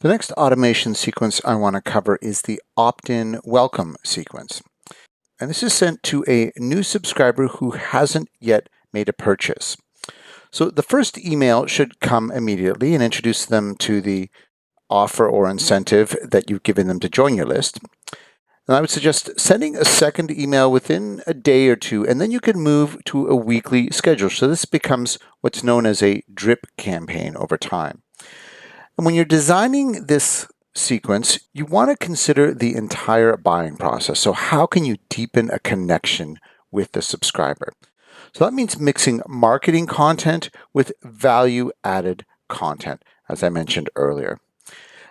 The next automation sequence I want to cover is the opt-in welcome sequence. And this is sent to a new subscriber who hasn't yet made a purchase. So the first email should come immediately and introduce them to the offer or incentive that you've given them to join your list. And I would suggest sending a second email within a day or two, and then you can move to a weekly schedule. So this becomes what's known as a drip campaign over time. And when you're designing this sequence, you want to consider the entire buying process. So how can you deepen a connection with the subscriber? So that means mixing marketing content with value-added content, as I mentioned earlier.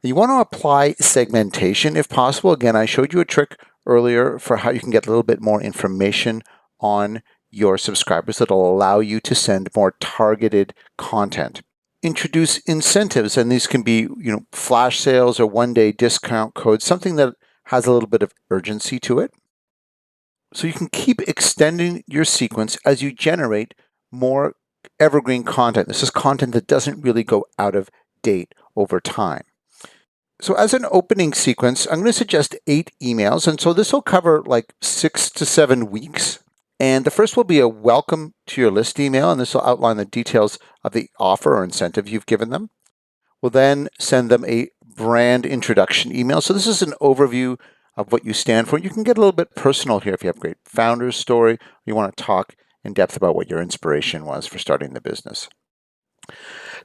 You want to apply segmentation if possible. Again, I showed you a trick earlier for how you can get a little bit more information on your subscribers that will allow you to send more targeted content. Introduce incentives, and these can be, flash sales or one-day discount codes, something that has a little bit of urgency to it. So you can keep extending your sequence as you generate more evergreen content. This is content that doesn't really go out of date over time. So as an opening sequence, I'm going to suggest 8 emails, and so this will cover like 6 to 7 weeks. And the first will be a welcome to your list email, and this will outline the details of the offer or incentive you've given them. We'll then send them a brand introduction email. So this is an overview of what you stand for. You can get a little bit personal here if you have a great founder's story, or you want to talk in depth about what your inspiration was for starting the business.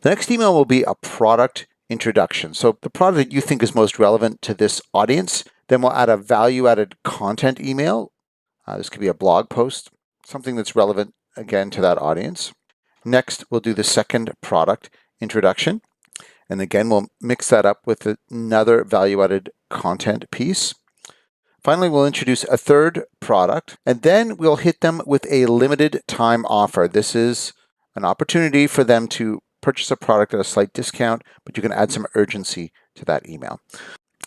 The next email will be a product introduction. So the product that you think is most relevant to this audience. Then we'll add a value-added content email. This could be a blog post, something that's relevant, again, to that audience. Next, we'll do the second product introduction. And again, we'll mix that up with another value-added content piece. Finally, we'll introduce a third product, and then we'll hit them with a limited time offer. This is an opportunity for them to purchase a product at a slight discount, but you can add some urgency to that email.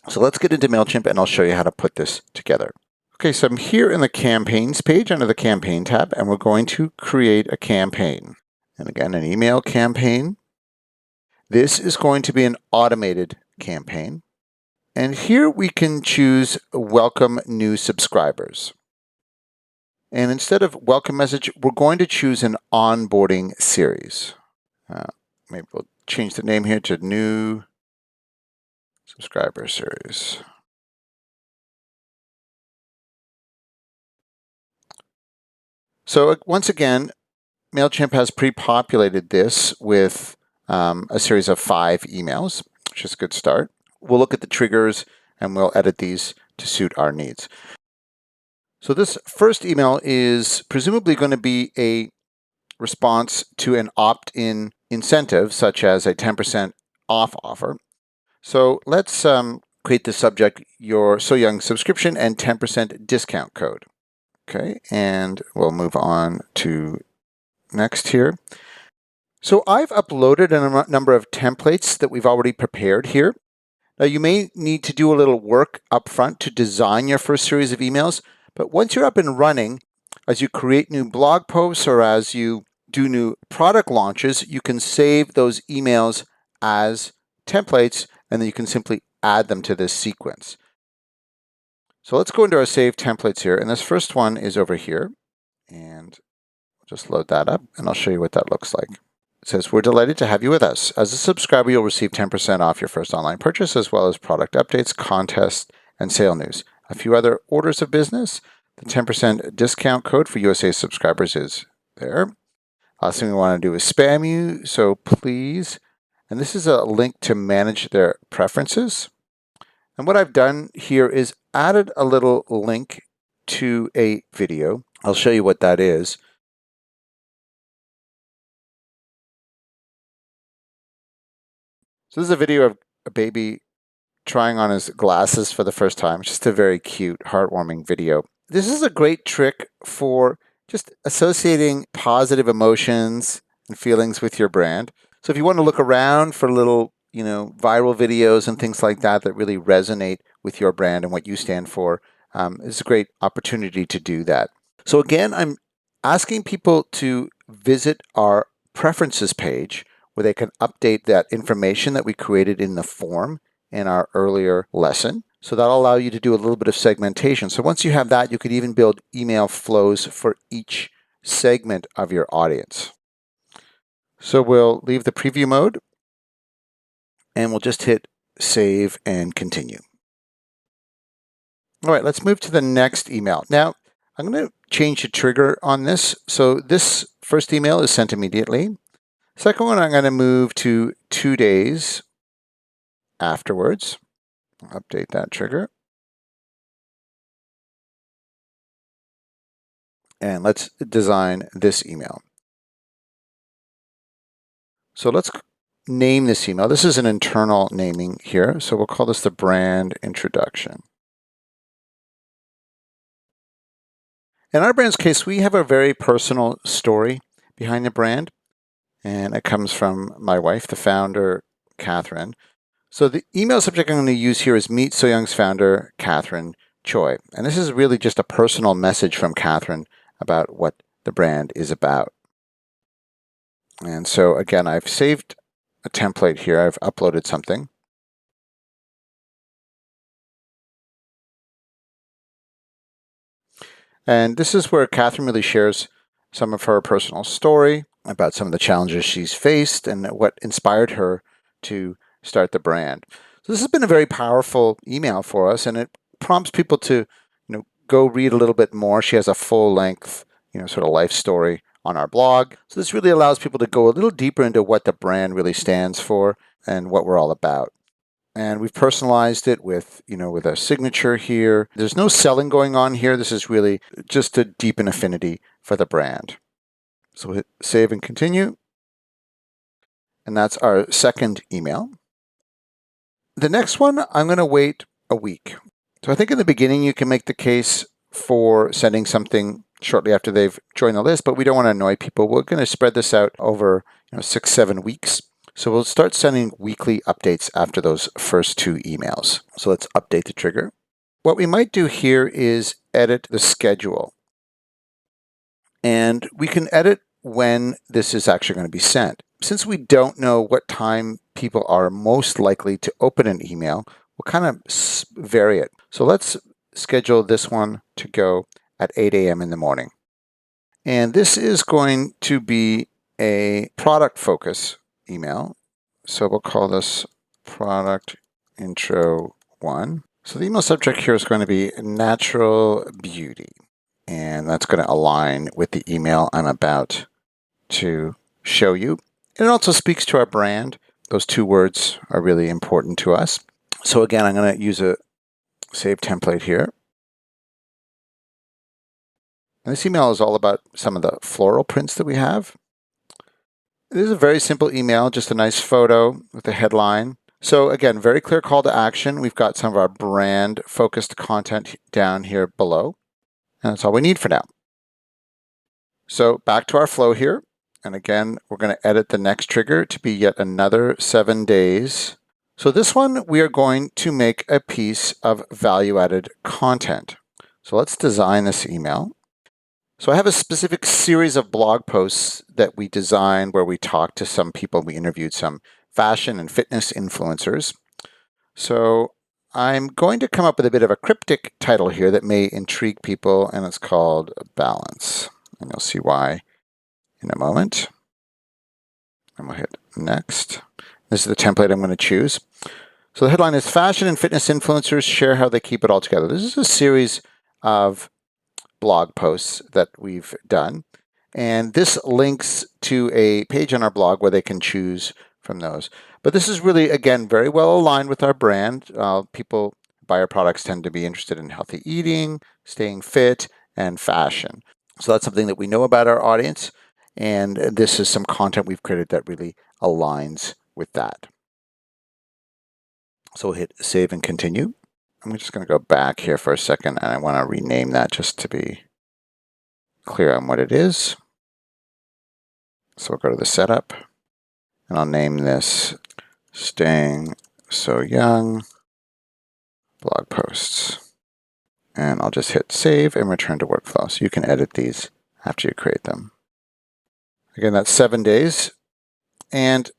So let's get into MailChimp, and I'll show you how to put this together. Okay, so I'm here in the campaigns page under the campaign tab, and we're going to create a campaign. And again, an email campaign. This is going to be an automated campaign. And here we can choose welcome new subscribers. And instead of welcome message, we're going to choose an onboarding series. Maybe we'll change the name here to new subscriber series. So once again, MailChimp has pre-populated this with a series of 5 emails, which is a good start. We'll look at the triggers and we'll edit these to suit our needs. So this first email is presumably going to be a response to an opt-in incentive, such as a 10% off offer. So let's create the subject, your So Young subscription and 10% discount code. Okay, and we'll move on to next here. So I've uploaded a number of templates that we've already prepared here. Now you may need to do a little work up front to design your first series of emails, but once you're up and running, as you create new blog posts or as you do new product launches, you can save those emails as templates, and then you can simply add them to this sequence. So let's go into our save templates here, and this first one is over here, and I'll just load that up, and I'll show you what that looks like. It says, we're delighted to have you with us. As a subscriber, you'll receive 10% off your first online purchase, as well as product updates, contests, and sale news. A few other orders of business. The 10% discount code for USA subscribers is there. Last thing we want to do is spam you, so please. And this is a link to manage their preferences. And what I've done here is added a little link to a video. I'll show you what that is. So this is a video of a baby trying on his glasses for the first time. It's just a very cute, heartwarming video. This is a great trick for just associating positive emotions and feelings with your brand. So if you want to look around for little, viral videos and things like that that really resonate with your brand and what you stand for, it's a great opportunity to do that. So again, I'm asking people to visit our preferences page where they can update that information that we created in the form in our earlier lesson. So that'll allow you to do a little bit of segmentation. So once you have that, you could even build email flows for each segment of your audience. So we'll leave the preview mode and we'll just hit save and continue. All right, let's move to the next email. Now, I'm going to change the trigger on this. So this first email is sent immediately. Second one, I'm going to move to 2 days afterwards. I'll update that trigger. And let's design this email. So let's name this email. This is an internal naming here. So we'll call this the brand introduction. In our brand's case, we have a very personal story behind the brand. And it comes from my wife, the founder, Catherine. So the email subject I'm going to use here is Meet So Young's founder, Catherine Choi. And this is really just a personal message from Catherine about what the brand is about. And so again, I've saved a template here. I've uploaded something. And this is where Catherine really shares some of her personal story about some of the challenges she's faced and what inspired her to start the brand. So this has been a very powerful email for us, and it prompts people to, go read a little bit more. She has a full-length, sort of life story on our blog. So this really allows people to go a little deeper into what the brand really stands for and what we're all about. And we've personalized it with, with a signature here. There's no selling going on here. This is really just to deepen affinity for the brand. So we'll hit save and continue. And that's our second email. The next one, I'm going to wait a week. So I think in the beginning, you can make the case for sending something shortly after they've joined the list, but we don't want to annoy people. We're going to spread this out over 6-7 weeks. So we'll start sending weekly updates after those first 2 emails. So let's update the trigger. What we might do here is edit the schedule. And we can edit when this is actually going to be sent. Since we don't know what time people are most likely to open an email, we'll kind of vary it. So let's schedule this one to go at 8 a.m. in the morning. And this is going to be a product focus email. So we'll call this product intro 1. So the email subject here is going to be natural beauty. And that's going to align with the email I'm about to show you. And it also speaks to our brand. Those 2 words are really important to us. So again, I'm going to use a save template here. And this email is all about some of the floral prints that we have. This is a very simple email, just a nice photo with a headline. So again, very clear call to action. We've got some of our brand focused content down here below. And that's all we need for now. So back to our flow here. And again, we're going to edit the next trigger to be yet another 7 days. So this one, we are going to make a piece of value-added content. So let's design this email. So I have a specific series of blog posts that we designed where we talked to some people. We interviewed some fashion and fitness influencers. So I'm going to come up with a bit of a cryptic title here that may intrigue people, and it's called Balance. And you'll see why in a moment. And we'll hit next. This is the template I'm going to choose. So the headline is Fashion and Fitness Influencers Share How They Keep It All Together. This is a series of blog posts that we've done. And this links to a page on our blog where they can choose from those. But this is really, again, very well aligned with our brand. People buy our products tend to be interested in healthy eating, staying fit, and fashion. So that's something that we know about our audience. And this is some content we've created that really aligns with that. So we'll hit save and continue. I'm just going to go back here for a second, and I want to rename that just to be clear on what it is. So we'll go to the setup, and I'll name this Staying So Young blog posts. And I'll just hit save and return to workflow. So you can edit these after you create them. Again, that's 7 days. And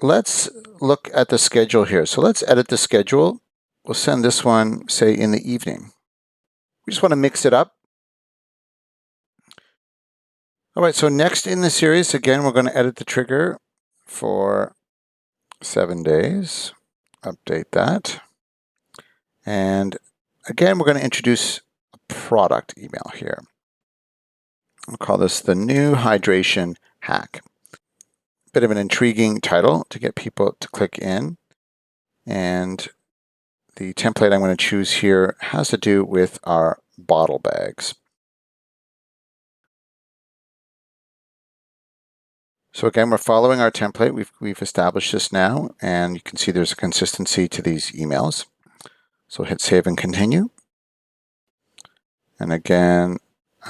let's look at the schedule here. So let's edit the schedule. We'll send this one, say, in the evening. We just want to mix it up. All right, so next in the series, again, we're going to edit the trigger for 7 days. Update that. And again, we're going to introduce a product email here. I'll call this the new hydration hack. Bit of an intriguing title to get people to click in. And the template I'm going to choose here has to do with our bottle bags. So again, we're following our template. We've established this now, and you can see there's a consistency to these emails. So hit save and continue. And again,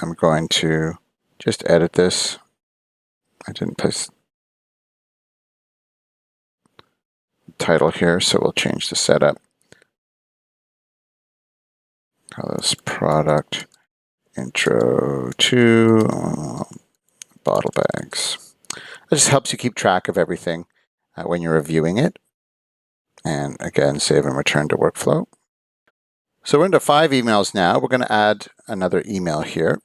I'm going to just edit this. I didn't place the title here, so we'll change the setup. Call this product intro to bottle bags. It just helps you keep track of everything when you're reviewing it. And again, save and return to workflow. So we're into 5 emails now. We're going to add another email here.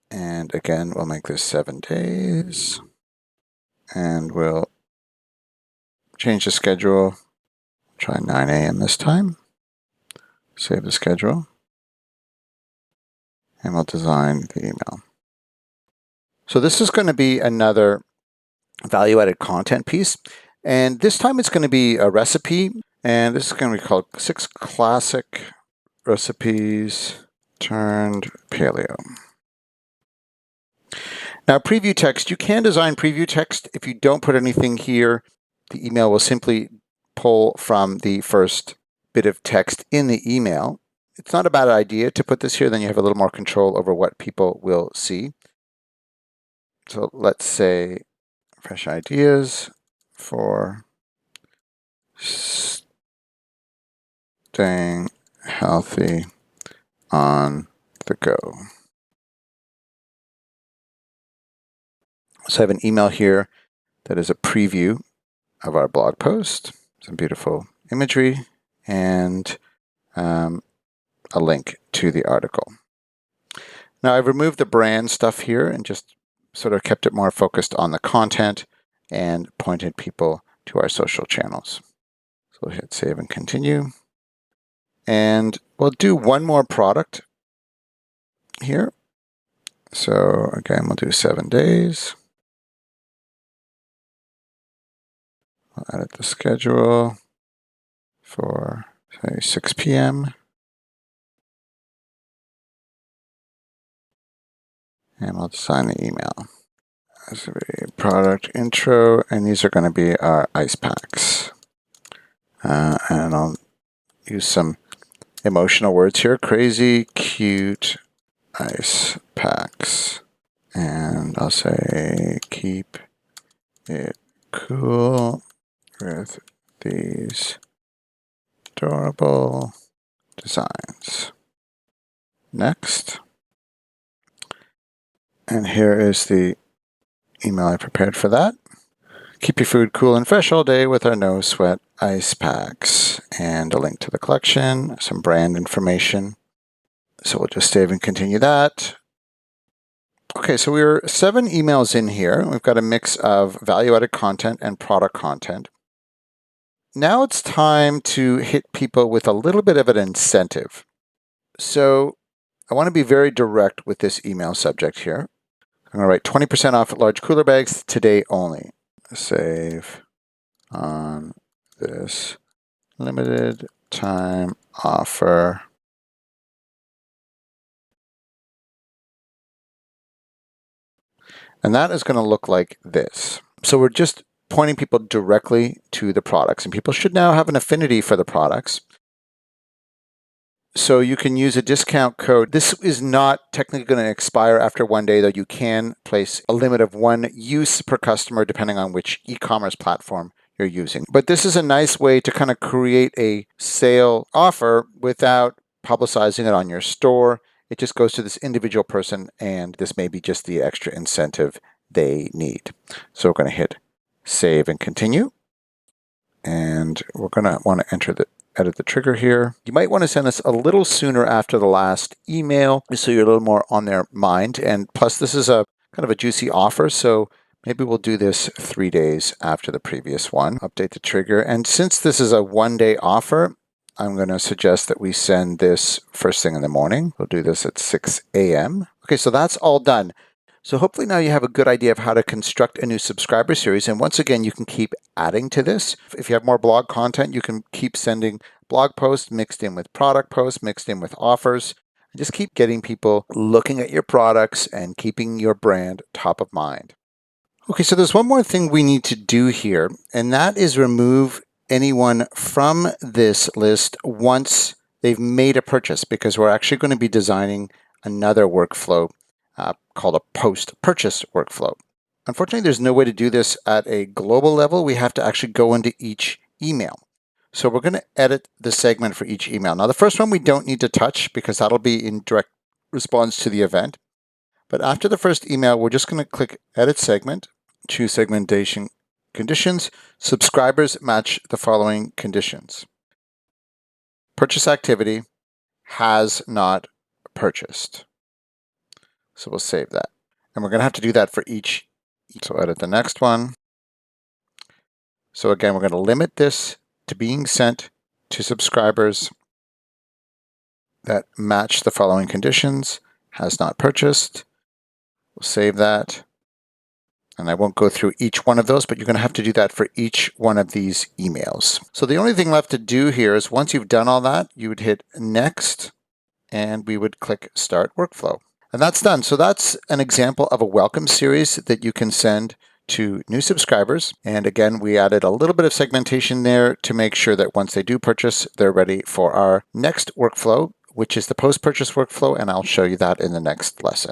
And again, we'll make this 7 days. And we'll change the schedule. Try 9 a.m. this time. Save the schedule. And we'll design the email. So this is going to be another value-added content piece. And this time it's going to be a recipe. And this is going to be called 6 Classic Recipes Turned Paleo. Now, preview text, you can design preview text. If you don't put anything here, the email will simply pull from the first bit of text in the email. It's not a bad idea to put this here, then you have a little more control over what people will see. So let's say fresh ideas for staying healthy on the go. So I have an email here that is a preview of our blog post, some beautiful imagery, and a link to the article. Now I've removed the brand stuff here and just sort of kept it more focused on the content and pointed people to our social channels. So we'll hit save and continue. And we'll do one more product here. So again, we'll do 7 days. I'll edit the schedule for, say, 6 p.m. And we'll design the email. This will be product intro, and these are going to be our ice packs. And I'll use some emotional words here. Crazy, cute ice packs. And I'll say, keep it cool with these adorable designs. Next. And here is the email I prepared for that. Keep your food cool and fresh all day with our no sweat ice packs, and a link to the collection, some brand information. So we'll just save and continue that. Okay, so we're 7 emails in here. We've got a mix of value-added content and product content. Now it's time to hit people with a little bit of an incentive. So I want to be very direct with this email subject here. I'm going to write 20% off large cooler bags today only. Save on this limited time offer. And that is going to look like this. So we're just pointing people directly to the products, and people should now have an affinity for the products. So you can use a discount code. This is not technically going to expire after 1 day, though you can place a limit of 1 use per customer depending on which e-commerce platform you're using. But this is a nice way to kind of create a sale offer without publicizing it on your store. It just goes to this individual person, and this may be just the extra incentive they need. So we're going to hit save and continue. And we're going to want to edit the trigger here. You might want to send this a little sooner after the last email, so you're a little more on their mind. And plus, this is a kind of a juicy offer, so maybe we'll do this 3 days after the previous one. Update the trigger. And since this is a one-day offer, I'm going to suggest that we send this first thing in the morning. We'll do this at 6 a.m. Okay, so that's all done. So hopefully now you have a good idea of how to construct a new subscriber series. And once again, you can keep adding to this. If you have more blog content, you can keep sending blog posts mixed in with product posts, mixed in with offers. And just keep getting people looking at your products and keeping your brand top of mind. Okay, so there's one more thing we need to do here, and that is remove anyone from this list once they've made a purchase, because we're actually going to be designing another workflow called a post-purchase workflow. Unfortunately, there's no way to do this at a global level. We have to actually go into each email. So we're going to edit the segment for each email. Now, the first one we don't need to touch because that'll be in direct response to the event. But after the first email, we're just going to click Edit Segment, choose Segmentation Conditions. Subscribers match the following conditions. Purchase activity has not purchased. So we'll save that. And we're going to have to do that for each. So edit the next one. So again, we're going to limit this to being sent to subscribers that match the following conditions. Has not purchased. We'll save that. And I won't go through each one of those, but you're going to have to do that for each one of these emails. So the only thing left to do here is once you've done all that, you would hit Next, and we would click Start Workflow. And that's done. So that's an example of a welcome series that you can send to new subscribers. And again, we added a little bit of segmentation there to make sure that once they do purchase, they're ready for our next workflow, which is the post-purchase workflow. And I'll show you that in the next lesson.